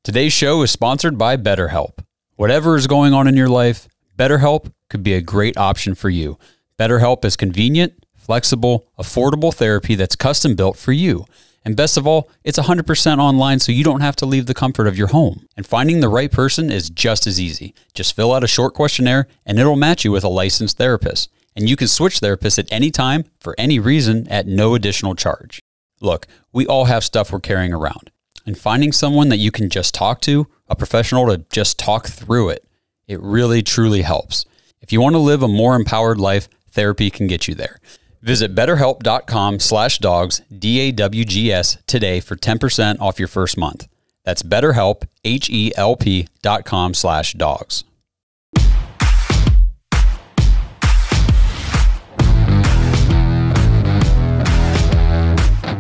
Today's show is sponsored by BetterHelp. Whatever is going on in your life, BetterHelp could be a great option for you. BetterHelp is convenient, flexible, affordable therapy that's custom built for you. And best of all, it's 100% online, so you don't have to leave the comfort of your home. And finding the right person is just as easy. Just fill out a short questionnaire and it'll match you with a licensed therapist. And you can switch therapists at any time for any reason at no additional charge. Look, we all have stuff we're carrying around. And finding someone that you can just talk to, a professional to just talk through it, it really, truly helps. If you want to live a more empowered life, therapy can get you there. Visit betterhelp.com/Dawgs, DAWGS today for 10% off your first month. That's BetterHelp, HELP.com/Dawgs.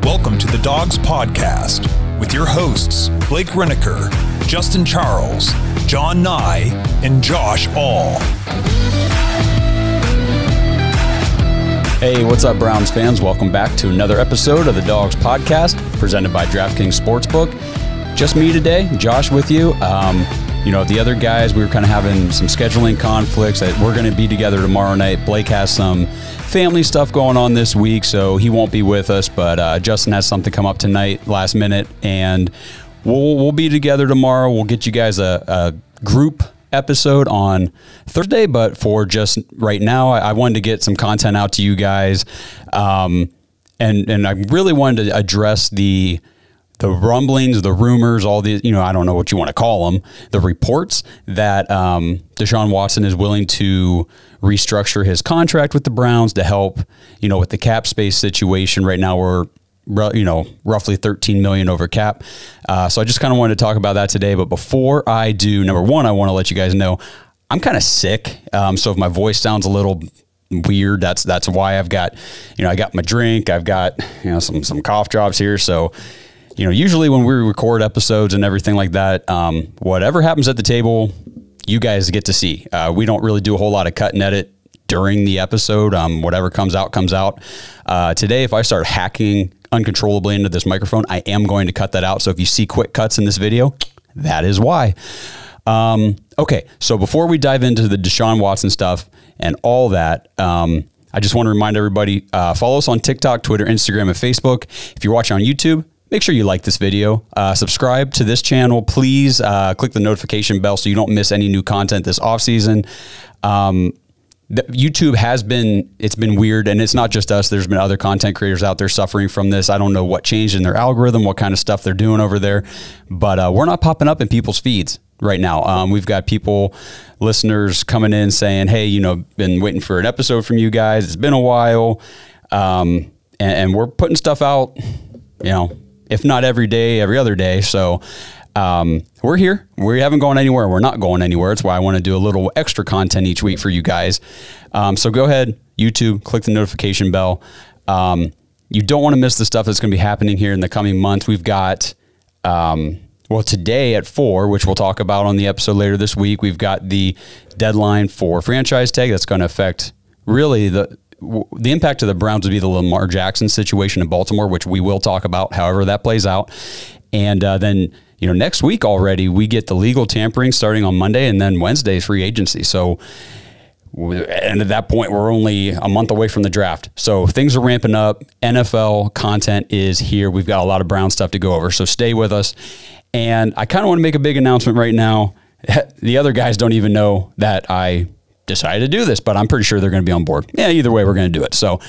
Welcome to the Dawgs Podcast with your hosts, Blake Reniker, Justin Charles, John Nye, and Josh All. Hey, what's up, Browns fans? Welcome back to another episode of the Dawgs Podcast presented by DraftKings Sportsbook. Just me today, Josh with you. The other guys, we were kind of having some scheduling conflicts. We're going to be together tomorrow night. Blake has some family stuff going on this week, so he won't be with us, but Justin has something come up tonight, last minute, and we'll be together tomorrow. We'll get you guys a group episode on Thursday, but for just right now, I wanted to get some content out to you guys, and I really wanted to address the rumblings, the rumors, all the, I don't know what you want to call them, the reports that Deshaun Watson is willing to restructure his contract with the Browns to help, with the cap space situation. Right now we're, roughly $13 million over cap. So I just kind of wanted to talk about that today. But before I do, number one, I want to let you guys know I'm kind of sick. So if my voice sounds a little weird, that's why I've got, I got my drink, I've got, some cough drops here. So, usually when we record episodes and everything like that, whatever happens at the table, you guys get to see. We don't really do a whole lot of cut and edit during the episode. Whatever comes out, comes out. Today, if I start hacking uncontrollably into this microphone, I am going to cut that out. So if you see quick cuts in this video, that is why. Okay, so before we dive into the Deshaun Watson stuff and all that, I just want to remind everybody, follow us on TikTok, Twitter, Instagram, and Facebook. If you're watching on YouTube, make sure you like this video, subscribe to this channel, please click the notification bell so you don't miss any new content this off season. YouTube it's been weird, and it's not just us. There's been other content creators out there suffering from this. I don't know what changed in their algorithm, what kind of stuff they're doing over there, but we're not popping up in people's feeds right now. We've got listeners coming in saying, hey, been waiting for an episode from you guys. It's been a while. And we're putting stuff out, if not every day, every other day. So we're here. We haven't gone anywhere. We're not going anywhere. That's why I want to do a little extra content each week for you guys. So go ahead, YouTube, click the notification bell. You don't want to miss the stuff that's going to be happening here in the coming months. We've got, today at 4, which we'll talk about on the episode later this week, we've got the deadline for franchise tag that's going to affect really the impact to the Browns would be the Lamar Jackson situation in Baltimore, which we will talk about however that plays out. And then, next week already, we get the legal tampering starting on Monday, and then Wednesday is free agency. So, and at that point, we're only a month away from the draft. So things are ramping up. NFL content is here. We've got a lot of Brown stuff to go over. So stay with us. And I kind of want to make a big announcement right now. The other guys don't even know that I decided to do this, but I'm pretty sure they're going to be on board. Yeah, either way, we're going to do it. So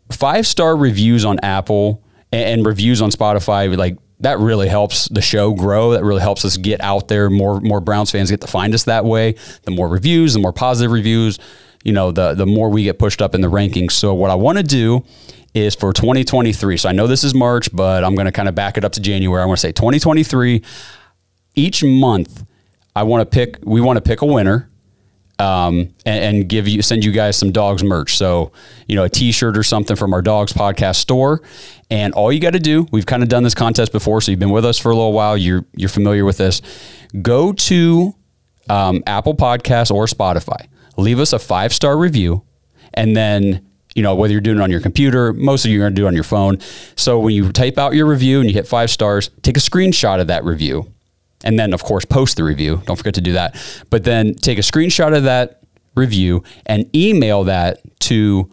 5-star reviews on Apple and reviews on Spotify, that really helps the show grow. That really helps us get out there. More Browns fans get to find us that way. The more reviews, the more positive reviews, the more we get pushed up in the rankings. So what I want to do is for 2023. So I know this is March, but I'm going to kind of back it up to January. I want to say 2023, each month we want to pick a winner. And send you guys some Dawgs merch. So, a t-shirt or something from our Dawgs podcast store. And all you got to do, we've kind of done this contest before, so you've been with us for a little while. You're familiar with this. Go to Apple Podcasts or Spotify. Leave us a 5-star review. And then, whether you're doing it on your computer, most of you are going to do it on your phone. So when you type out your review and you hit 5 stars, take a screenshot of that review. And then, of course, post the review. Don't forget to do that. But then take a screenshot of that review and email that to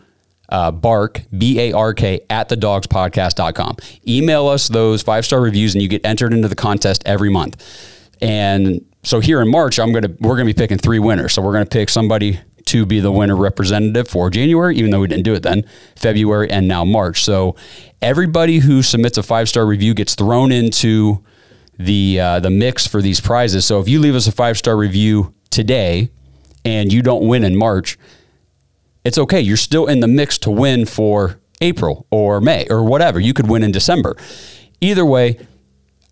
Bark, B-A-R-K, at thedawgspodcast.com. Email us those 5-star reviews and you get entered into the contest every month. And so here in March, we're going to be picking 3 winners. So we're going to pick somebody to be the winner representative for January, even though we didn't do it then, February, and now March. So everybody who submits a 5-star review gets thrown into the mix for these prizes. So if you leave us a 5-star review today and you don't win in March, it's okay. You're still in the mix to win for April or May or whatever. You could win in December. Either way,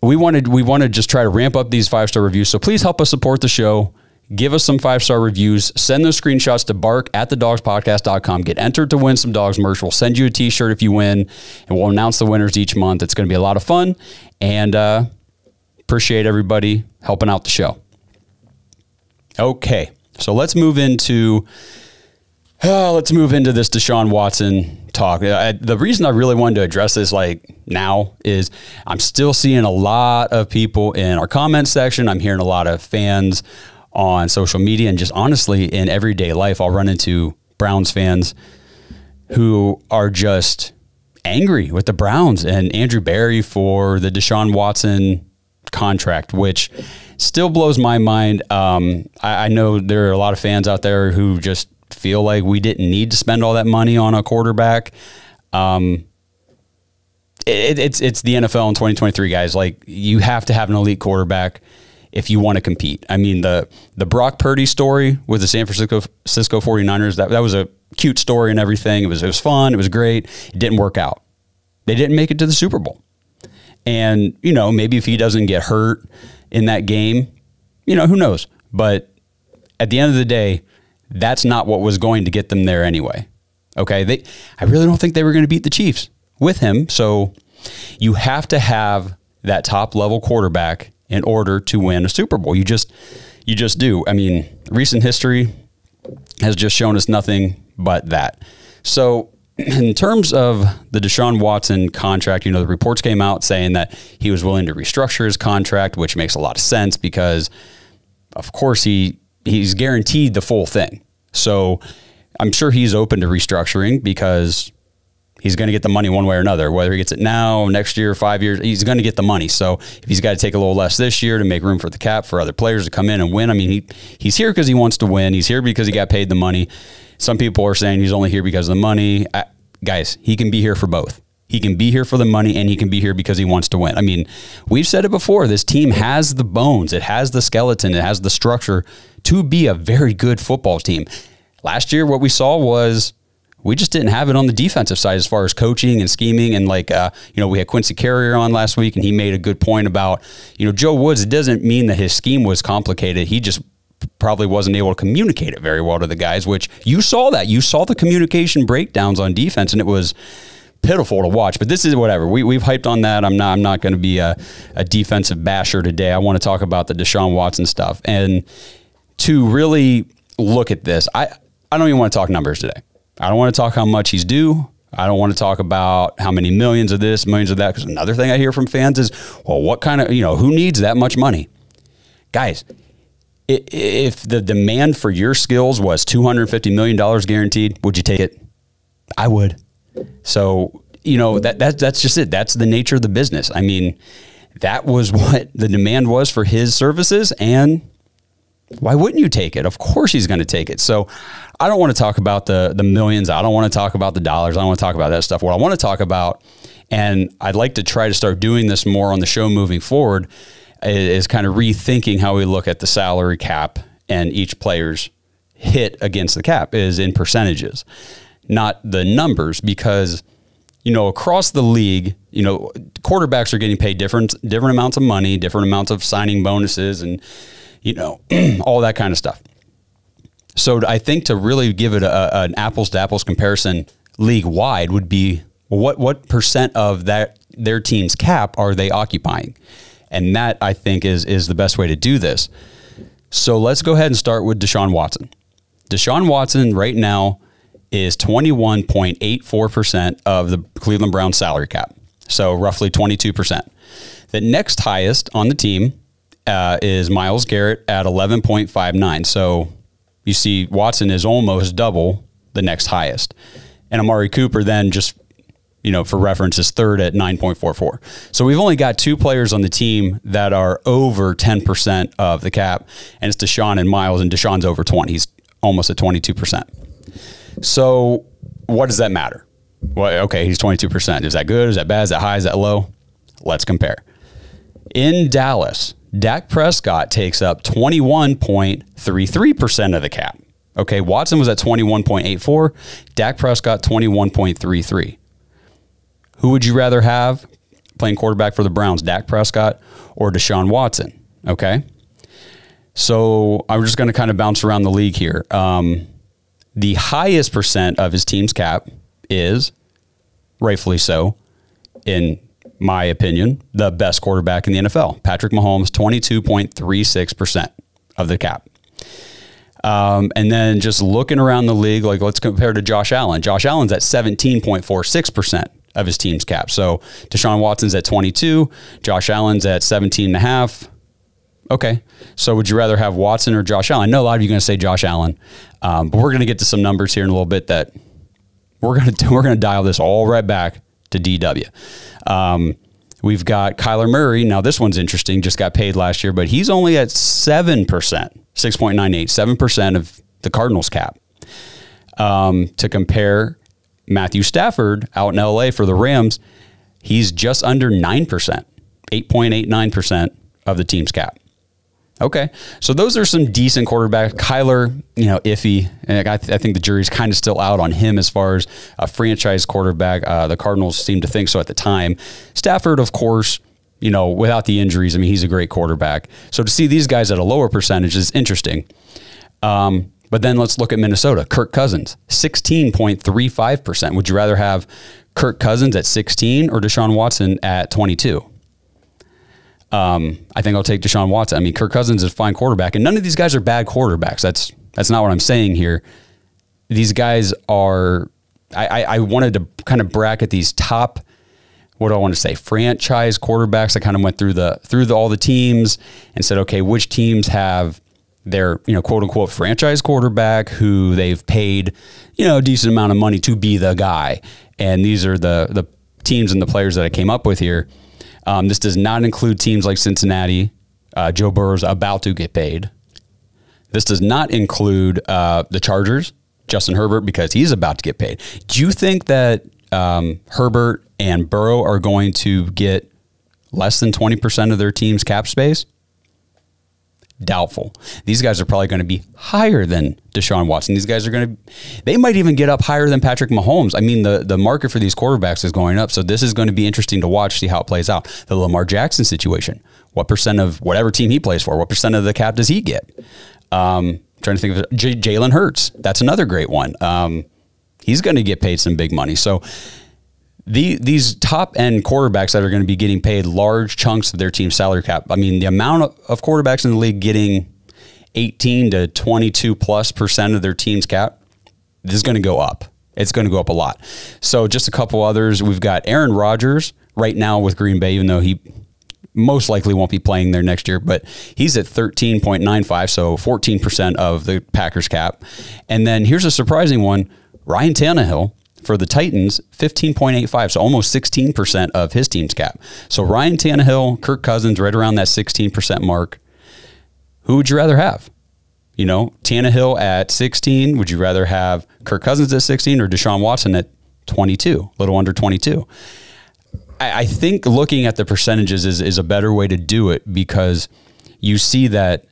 we want to just try to ramp up these 5-star reviews. So please help us support the show. Give us some 5-star reviews. Send those screenshots to Bark at thedawgspodcast.com. Get entered to win some Dawgs merch. We'll send you a t-shirt if you win, and we'll announce the winners each month. It's going to be a lot of fun, and appreciate everybody helping out the show. Okay, so let's move into this Deshaun Watson talk. The reason I really wanted to address this now is I'm still seeing a lot of people in our comment section. I'm hearing a lot of fans on social media, and just honestly in everyday life, I'll run into Browns fans who are just angry with the Browns and Andrew Berry for the Deshaun Watson contract, which still blows my mind. I know there are a lot of fans out there who just feel like we didn't need to spend all that money on a quarterback. It's the NFL in 2023, guys. You have to have an elite quarterback if you want to compete. I mean, the Brock Purdy story with the San Francisco 49ers, that was a cute story and everything. It was fun. It was great. It didn't work out. They didn't make it to the Super Bowl. And, maybe if he doesn't get hurt in that game, who knows? But at the end of the day, that's not what was going to get them there anyway. Okay. I really don't think they were going to beat the Chiefs with him. So you have to have that top level quarterback in order to win a Super Bowl. You just do. I mean, recent history has just shown us nothing but that. So in terms of the Deshaun Watson contract, the reports came out saying that he was willing to restructure his contract, which makes a lot of sense because, of course, he's guaranteed the full thing. So I'm sure he's open to restructuring because he's going to get the money one way or another, whether he gets it now, next year, 5 years, he's going to get the money. So if he's got to take a little less this year to make room for the cap for other players to come in and win, I mean, he's here because he wants to win. He's here because he got paid the money. Some people are saying he's only here because of the money. Guys, he can be here for both. He can be here for the money and he can be here because he wants to win. I mean, we've said it before. This team has the bones. It has the skeleton. It has the structure to be a very good football team. Last year, what we saw was we just didn't have it on the defensive side as far as coaching and scheming. And we had Quincy Carrier on last week and he made a good point about, Joe Woods. It doesn't mean that his scheme was complicated. He just probably wasn't able to communicate it very well to the guys, which you saw that. You saw the communication breakdowns on defense and it was pitiful to watch. But this is whatever. We've hyped on that. I'm not going to be a defensive basher today. I want to talk about the Deshaun Watson stuff. And to really look at this, I don't even want to talk numbers today. I don't want to talk how much he's due. I don't want to talk about how many millions of this, millions of that, because another thing I hear from fans is, well, what kind of, who needs that much money? Guys, if the demand for your skills was $250 million guaranteed, would you take it? I would. So, that's just it. That's the nature of the business. I mean, that was what the demand was for his services, and why wouldn't you take it? Of course he's going to take it. So I don't want to talk about the millions. I don't want to talk about the dollars. I don't want to talk about that stuff. What I want to talk about, and I'd like to try to start doing this more on the show moving forward, is kind of rethinking how we look at the salary cap and each player's hit against the cap is in percentages, not the numbers, because, across the league, quarterbacks are getting paid different amounts of money, different amounts of signing bonuses and, all that kind of stuff. So I think to really give it an apples to apples comparison league wide would be what percent of their team's cap are they occupying? And that, I think, is the best way to do this. So let's go ahead and start with Deshaun Watson. Deshaun Watson right now is 21.84% of the Cleveland Browns salary cap. So roughly 22%. The next highest on the team is Myles Garrett at 11.59. So you see Watson is almost double the next highest. And Amari Cooper then just, for reference, is third at 9.44. So we've only got 2 players on the team that are over 10% of the cap, and it's Deshaun and Myles, and Deshaun's over 20. He's almost at 22%. So what does that matter? Well, okay, he's 22%. Is that good? Is that bad? Is that high? Is that low? Let's compare. In Dallas, Dak Prescott takes up 21.33% of the cap. Okay, Watson was at 21.84. Dak Prescott, 21.33. Who would you rather have playing quarterback for the Browns, Dak Prescott or Deshaun Watson? Okay, so I'm just going to kind of bounce around the league here. The highest percent of his team's cap is, rightfully so, in my opinion, the best quarterback in the NFL, Patrick Mahomes, 22.36% of the cap. And then just looking around the league, like let's compare to Josh Allen. Josh Allen's at 17.46% of his team's cap. So Deshaun Watson's at 22, Josh Allen's at 17.5. Okay, so would you rather have Watson or Josh Allen? I know a lot of you are going to say Josh Allen, but we're going to get to some numbers here in a little bit that we're going to dial this all right back to DW. We've got Kyler Murray. Now this one's interesting. Just got paid last year, but he's only at 7%, 6.98, 7% of the Cardinals cap. To compare, Matthew Stafford out in LA for the Rams, he's just under 9%, 8.89% of the team's cap. Okay, so those are some decent quarterbacks. Kyler, iffy. And I think the jury's kind of still out on him as far as a franchise quarterback. The Cardinals seemed to think so at the time. Stafford, of course, without the injuries, he's a great quarterback. So to see these guys at a lower percentage is interesting. But then let's look at Minnesota. Kirk Cousins, 16.35%. Would you rather have Kirk Cousins at 16 or Deshaun Watson at 22? I think I'll take Deshaun Watson. Kirk Cousins is a fine quarterback, and none of these guys are bad quarterbacks. That's not what I'm saying here. These guys are, I wanted to kind of bracket these top, what do I want to say, franchise quarterbacks. I kind of went through all the teams and said, okay, which teams have their, quote unquote franchise quarterback who they've paid, a decent amount of money to be the guy. And these are the teams and the players that I came up with here. This does not include teams like Cincinnati. Joe Burrow's about to get paid. This does not include the Chargers, Justin Herbert, because he's about to get paid. Do you think that Herbert and Burrow are going to get less than 20% of their team's cap space? Doubtful. These guys are probably going to be higher than Deshaun Watson. These guys are they might even get up higher than Patrick Mahomes. The market for these quarterbacks is going up. So this is going to be interesting to watch, see how it plays out. The Lamar Jackson situation. What percent of whatever team he plays for, what percent of the cap does he get? Trying to think of Jalen Hurts. That's another great one. He's going to get paid some big money. So these top end quarterbacks that are going to be getting paid large chunks of their team's salary cap. The amount of quarterbacks in the league getting 18 to 22+% of their team's cap, this is going to go up. It's going to go up a lot. So just a couple others. We've got Aaron Rodgers right now with Green Bay, even though he most likely won't be playing there next year, but he's at 13.95, so 14% of the Packers cap. And then here's a surprising one, Ryan Tannehill for the Titans, 15.85, so almost 16% of his team's cap. So Ryan Tannehill, Kirk Cousins, right around that 16% mark. Who would you rather have? Tannehill at 16. Would you rather have Kirk Cousins at 16 or Deshaun Watson at 22, a little under 22? I think looking at the percentages is a better way to do it, because you see that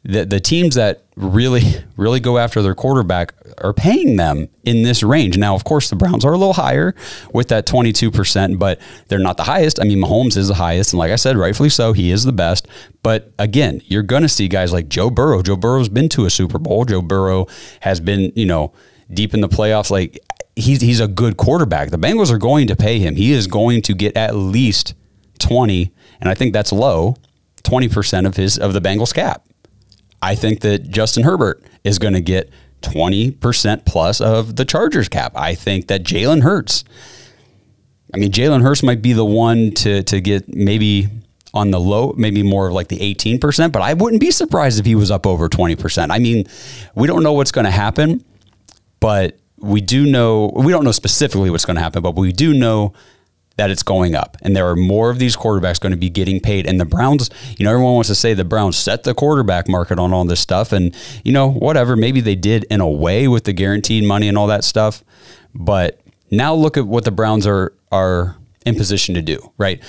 the teams that really go after their quarterback are paying them in this range. Now, of course, the Browns are a little higher with that 22%, but they're not the highest. Mahomes is the highest, and like I said, rightfully so, he is the best. But again, you're going to see guys like Joe Burrow. Joe Burrow's been to a Super Bowl. Joe Burrow has been, deep in the playoffs. Like, he's a good quarterback. The Bengals are going to pay him. He is going to get at least 20, and I think that's low, 20% of the Bengals cap. I think that Justin Herbert is going to get 20% plus of the Chargers cap. I think that Jalen Hurts, Jalen Hurts might be the one to get maybe on the low, maybe more of like the 18%, but I wouldn't be surprised if he was up over 20%. I mean, we don't know what's going to happen, but we don't know specifically what's going to happen, but we do know that it's going up, and there are more of these quarterbacks going to be getting paid. And the Browns, everyone wants to say the Browns set the quarterback market on all this stuff, and whatever, maybe they did in a way with the guaranteed money and all that stuff. But now look at what the Browns are in position to do, right?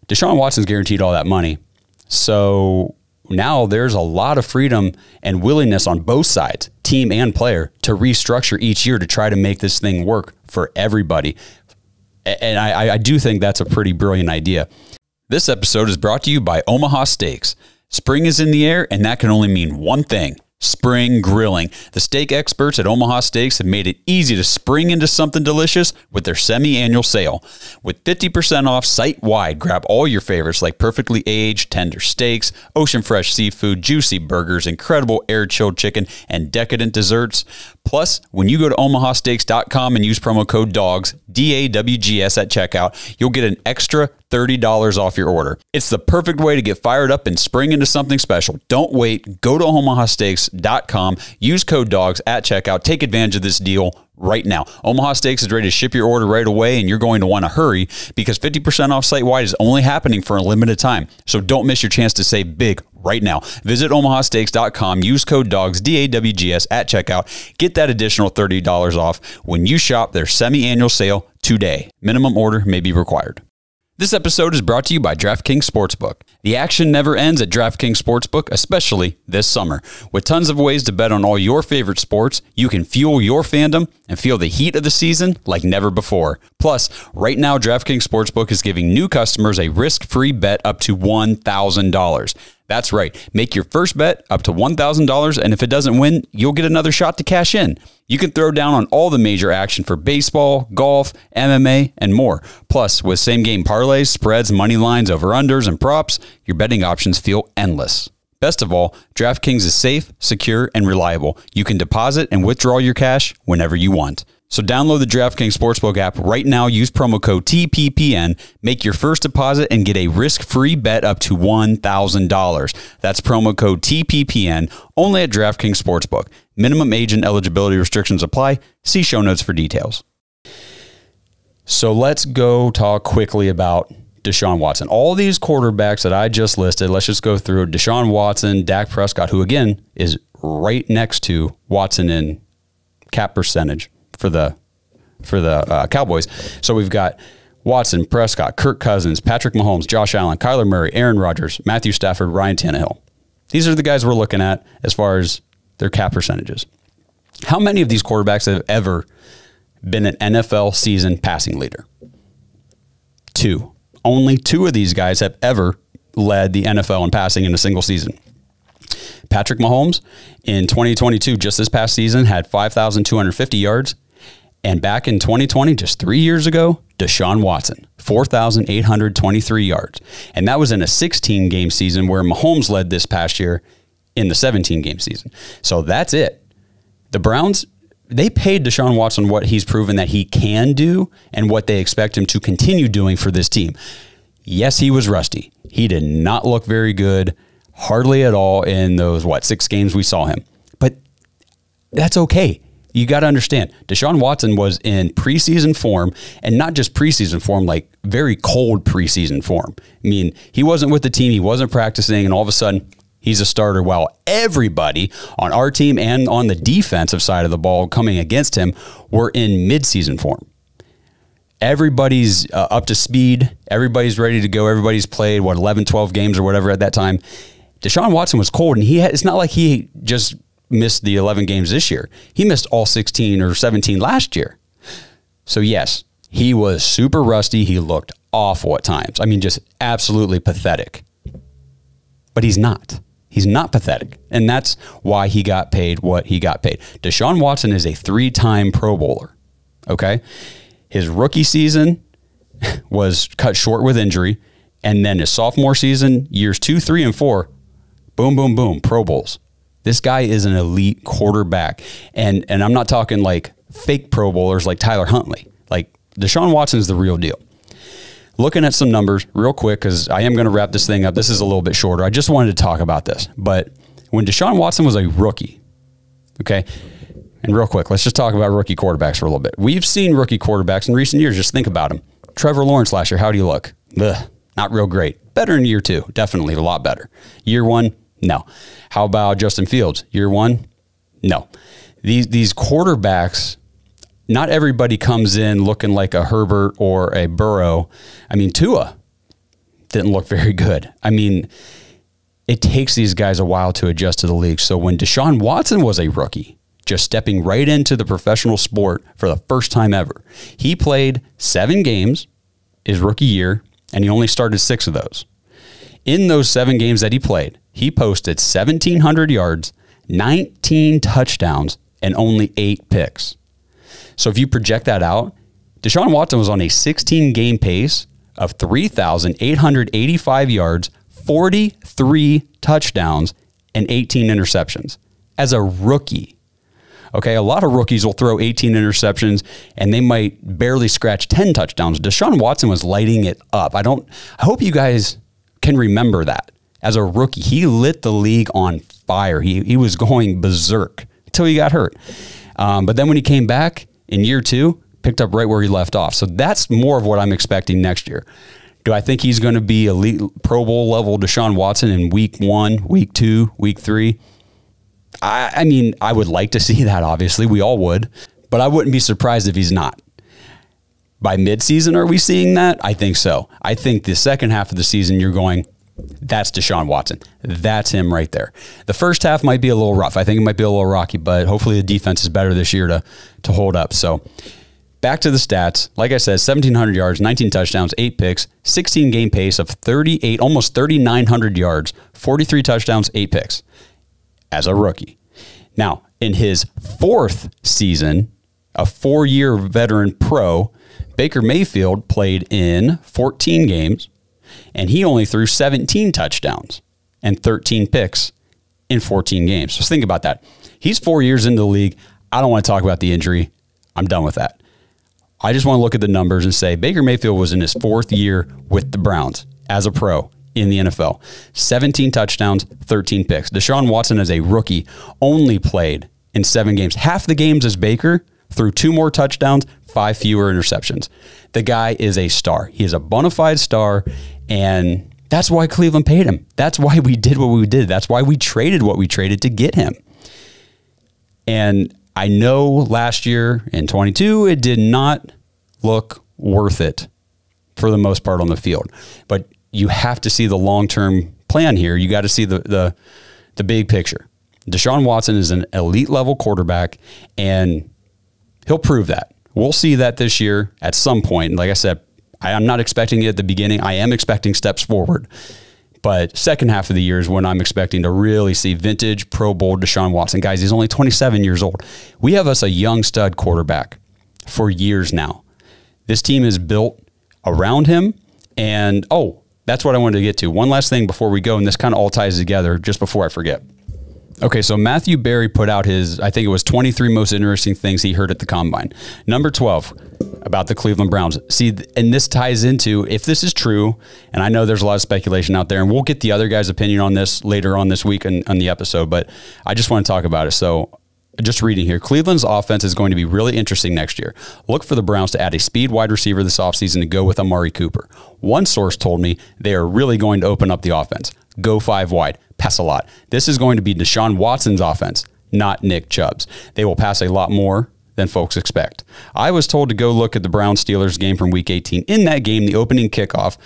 Deshaun Watson's guaranteed all that money. So now there's a lot of freedom and willingness on both sides, team and player, to restructure each year to try to make this thing work for everybody. And I do think that's a pretty brilliant idea. This episode is brought to you by Omaha Steaks. Spring is in the air, and that can only mean one thing: spring grilling. The steak experts at Omaha Steaks have made it easy to spring into something delicious with their semi-annual sale. With 50% off site-wide, grab all your favorites like perfectly aged, tender steaks, ocean-fresh seafood, juicy burgers, incredible air-chilled chicken, and decadent desserts. Plus, when you go to omahasteaks.com and use promo code DAWGS, D-A-W-G-S at checkout, you'll get an extra $30 off your order. It's the perfect way to get fired up and spring into something special. Don't wait. Go to omahasteaks.com, use code DAWGS at checkout. Take advantage of this deal right now. Omaha Steaks is ready to ship your order right away, and you're going to want to hurry because 50% off site-wide is only happening for a limited time. So don't miss your chance to save big right now. Visit omahasteaks.com, use code DAWGS, D-A-W-G-S at checkout. Get that additional $30 off when you shop their semi-annual sale today. Minimum order may be required. This episode is brought to you by DraftKings Sportsbook. The action never ends at DraftKings Sportsbook, especially this summer. With tons of ways to bet on all your favorite sports, you can fuel your fandom and feel the heat of the season like never before. Plus, right now, DraftKings Sportsbook is giving new customers a risk-free bet up to $1,000. That's right. Make your first bet up to $1,000, and if it doesn't win, you'll get another shot to cash in. You can throw down on all the major action for baseball, golf, MMA, and more. Plus, with same-game parlays, spreads, money lines, over-unders, and props, your betting options feel endless. Best of all, DraftKings is safe, secure, and reliable. You can deposit and withdraw your cash whenever you want. So download the DraftKings Sportsbook app right now. Use promo code TPPN. Make your first deposit and get a risk-free bet up to $1,000. That's promo code TPPN only at DraftKings Sportsbook. Minimum age and eligibility restrictions apply. See show notes for details. So let's go talk quickly about Deshaun Watson. All these quarterbacks that I just listed, let's just go through Deshaun Watson, Dak Prescott, who again is right next to Watson in cap percentage for the Cowboys. So we've got Watson, Prescott, Kirk Cousins, Patrick Mahomes, Josh Allen, Kyler Murray, Aaron Rodgers, Matthew Stafford, Ryan Tannehill. These are the guys we're looking at as far as their cap percentages. How many of these quarterbacks have ever been an NFL season passing leader? 2. Only 2 of these guys have ever led the NFL in passing in a single season. Patrick Mahomes in 2022, just this past season, had 5,250 yards. And back in 2020, just 3 years ago, Deshaun Watson, 4,823 yards. And that was in a 16-game season where Mahomes led this past year in the 17-game season. So that's it. The Browns, they paid Deshaun Watson what he's proven that he can do and what they expect him to continue doing for this team. Yes, he was rusty. He did not look very good, hardly at all in those, 6 games we saw him. But that's okay. You got to understand, Deshaun Watson was in preseason form, and not just preseason form, like very cold preseason form. I mean, he wasn't with the team, he wasn't practicing, and all of a sudden, he's a starter while everybody on our team and on the defensive side of the ball coming against him were in midseason form. Everybody's up to speed. Everybody's ready to go. Everybody's played, 11, 12 games or whatever at that time. Deshaun Watson was cold, and it's not like he just missed the 11 games this year. He missed all 16 or 17 last year. So yes, he was super rusty. He looked awful at times. I mean, just absolutely pathetic. But he's not. He's not pathetic. And that's why he got paid what he got paid. Deshaun Watson is a 3-time Pro Bowler. Okay? His rookie season was cut short with injury. And then his sophomore season, years 2, 3, and 4, boom, boom, boom, Pro Bowls. This guy is an elite quarterback. And I'm not talking like fake Pro Bowlers like Tyler Huntley. Like Deshaun Watson is the real deal. looking at some numbers real quick, because I am going to wrap this thing up. This is a little bit shorter. I just wanted to talk about this. But when Deshaun Watson was a rookie, okay, and real quick, let's just talk about rookie quarterbacks for a little bit. We've seen rookie quarterbacks in recent years. Just think about them. Trevor Lawrence last year, how do you look? Ugh, not real great. Better in year 2, definitely a lot better. Year 1, no. How about Justin Fields? Year 1, no. These quarterbacks, not everybody comes in looking like a Herbert or a Burrow. I mean, Tua didn't look very good. I mean, it takes these guys a while to adjust to the league. So when Deshaun Watson was a rookie, just stepping right into the professional sport for the first time ever, he played 7 games his rookie year, and he only started 6 of those. In those 7 games that he played, he posted 1,700 yards, 19 touchdowns, and only 8 picks. So if you project that out, Deshaun Watson was on a 16-game pace of 3,885 yards, 43 touchdowns, and 18 interceptions as a rookie. Okay, a lot of rookies will throw 18 interceptions and they might barely scratch 10 touchdowns. Deshaun Watson was lighting it up. I hope you guys can remember that. As a rookie, he lit the league on fire. He was going berserk until he got hurt. But then when he came back in year 2, picked up right where he left off. So that's more of what I'm expecting next year. Do I think he's going to be elite Pro Bowl level Deshaun Watson in week 1, week 2, week 3? I mean, I would like to see that, obviously. We all would. But I wouldn't be surprised if he's not. By midseason, are we seeing that? I think so. I think the second half of the season, you're going, that's Deshaun Watson. That's him right there. The first half might be a little rough. I think it might be a little rocky, but hopefully the defense is better this year to hold up. So back to the stats. Like I said, 1,700 yards, 19 touchdowns, 8 picks, 16-game pace of 38, almost 3,900 yards, 43 touchdowns, 8 picks as a rookie. Now, in his 4th season, a 4-year veteran pro, Baker Mayfield played in 14 games, and he only threw 17 touchdowns and 13 picks in 14 games. So think about that. He's 4 years into the league. I don't want to talk about the injury. I'm done with that. I just want to look at the numbers and say Baker Mayfield was in his 4th year with the Browns as a pro in the NFL. 17 touchdowns, 13 picks. Deshaun Watson as a rookie only played in 7 games. Half the games as Baker, threw 2 more touchdowns, 5 fewer interceptions. The guy is a star. He is a bona fide star, and that's why Cleveland paid him. That's why we did what we did. That's why we traded what we traded to get him. And I know last year in 22, it did not look worth it for the most part on the field. But you have to see the long-term plan here. You got to see the big picture. Deshaun Watson is an elite level quarterback, and he'll prove that. We'll see that this year at some point. Like I said, I'm not expecting it at the beginning. I am expecting steps forward. But second half of the year is when I'm expecting to really see vintage Pro Bowl Deshaun Watson. Guys, he's only 27 years old. We have us a young stud quarterback for years now. This team is built around him. And, that's what I wanted to get to. One last thing before we go, and this kind of all ties together just before I forget. Okay, so Matthew Berry put out his, I think it was 23 most interesting things he heard at the Combine. Number 12, about the Cleveland Browns. See, and this ties into, if this is true, and I know there's a lot of speculation out there, and we'll get the other guy's opinion on this later on this week on the episode, but I just want to talk about it. So just reading here, Cleveland's offense is going to be really interesting next year. Look for the Browns to add a speed wide receiver this offseason to go with Amari Cooper. One source told me they are really going to open up the offense. Go 5 wide. Pass a lot. This is going to be Deshaun Watson's offense, not Nick Chubb's. They will pass a lot more than folks expect. I was told to go look at the Browns-Steelers game from Week 18. In that game, the opening kickoff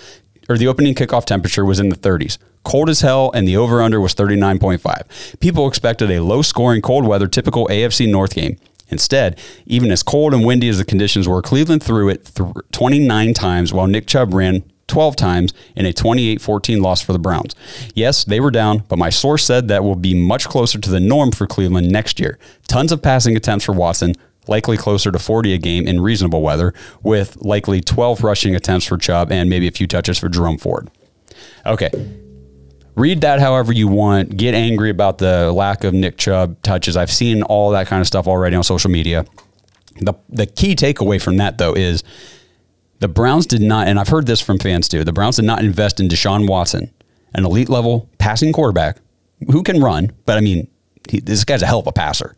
temperature was in the 30s. Cold as hell, and the over-under was 39.5. People expected a low-scoring, cold weather, typical AFC North game. Instead, even as cold and windy as the conditions were, Cleveland threw it 29 times while Nick Chubb ran 12 times in a 28-14 loss for the Browns. Yes, they were down, but my source said that will be much closer to the norm for Cleveland next year. Tons of passing attempts for Watson, likely closer to 40 a game in reasonable weather, with likely 12 rushing attempts for Chubb and maybe a few touches for Jerome Ford. Okay. Read that however you want. Get angry about the lack of Nick Chubb touches. I've seen all that kind of stuff already on social media. The key takeaway from that, though, is The Browns did not, and I've heard this from fans too, the Browns did not invest in Deshaun Watson, an elite level passing quarterback who can run, but I mean, this guy's a hell of a passer,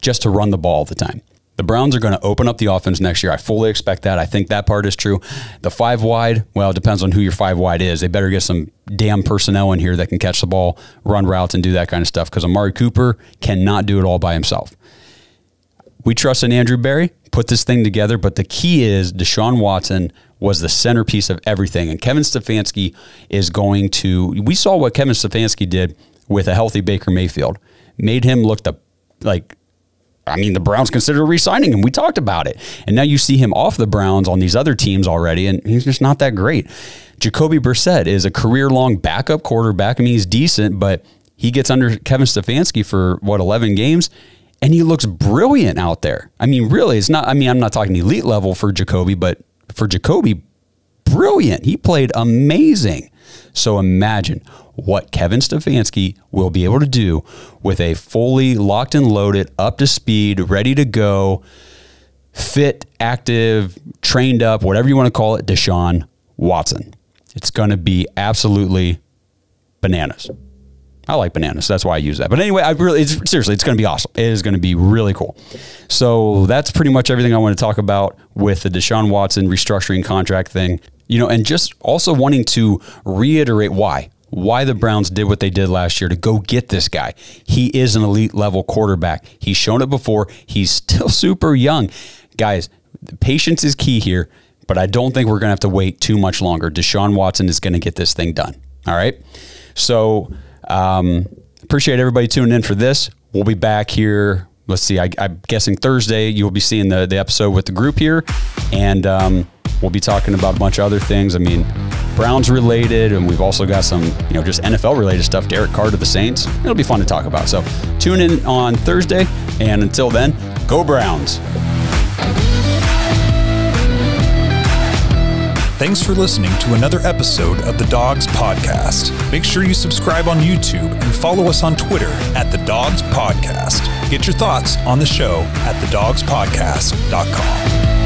just to run the ball all the time. The Browns are going to open up the offense next year. I fully expect that. I think that part is true. The 5 wide, well, it depends on who your 5 wide is. They better get some damn personnel in here that can catch the ball, run routes, and do that kind of stuff, because Amari Cooper cannot do it all by himself. We trust in Andrew Berry, put this thing together, but the key is Deshaun Watson was the centerpiece of everything, and Kevin Stefanski is going to, we saw what Kevin Stefanski did with a healthy Baker Mayfield, made him look like, I mean, the Browns considered re-signing him. We talked about it. And now you see him off the Browns on these other teams already, and he's just not that great. Jacoby Brissett is a career-long backup quarterback. I mean, he's decent, but he gets under Kevin Stefanski for, 11 games, and he looks brilliant out there. I mean, really, it's not, I mean, I'm not talking elite level for Jacoby, but for Jacoby, brilliant. He played amazing. So imagine what Kevin Stefanski will be able to do with a fully locked and loaded, up to speed, ready to go, fit, active, trained up, whatever you want to call it, Deshaun Watson. It's going to be absolutely bananas. I like bananas. That's why I use that. But anyway, seriously, it's going to be awesome. It is going to be really cool. So that's pretty much everything I want to talk about with the Deshaun Watson restructuring contract thing. You know, and just also wanting to reiterate why the Browns did what they did last year to go get this guy. He is an elite level quarterback. He's shown it before. He's still super young. Guys, patience is key here, but I don't think we're going to have to wait too much longer. Deshaun Watson is going to get this thing done. All right. So, appreciate everybody tuning in for this. We'll be back here. Let's see. I'm guessing Thursday you'll be seeing the episode with the group here, and we'll be talking about a bunch of other things. I mean, Browns related, and we've also got some, just NFL related stuff. Derek Carr to the Saints. It'll be fun to talk about. So tune in on Thursday, and until then, go Browns. Thanks for listening to another episode of the Dawgs Podcast. Make sure you subscribe on YouTube and follow us on Twitter at the Dawgs Podcast. Get your thoughts on the show at thedawgspodcast.com.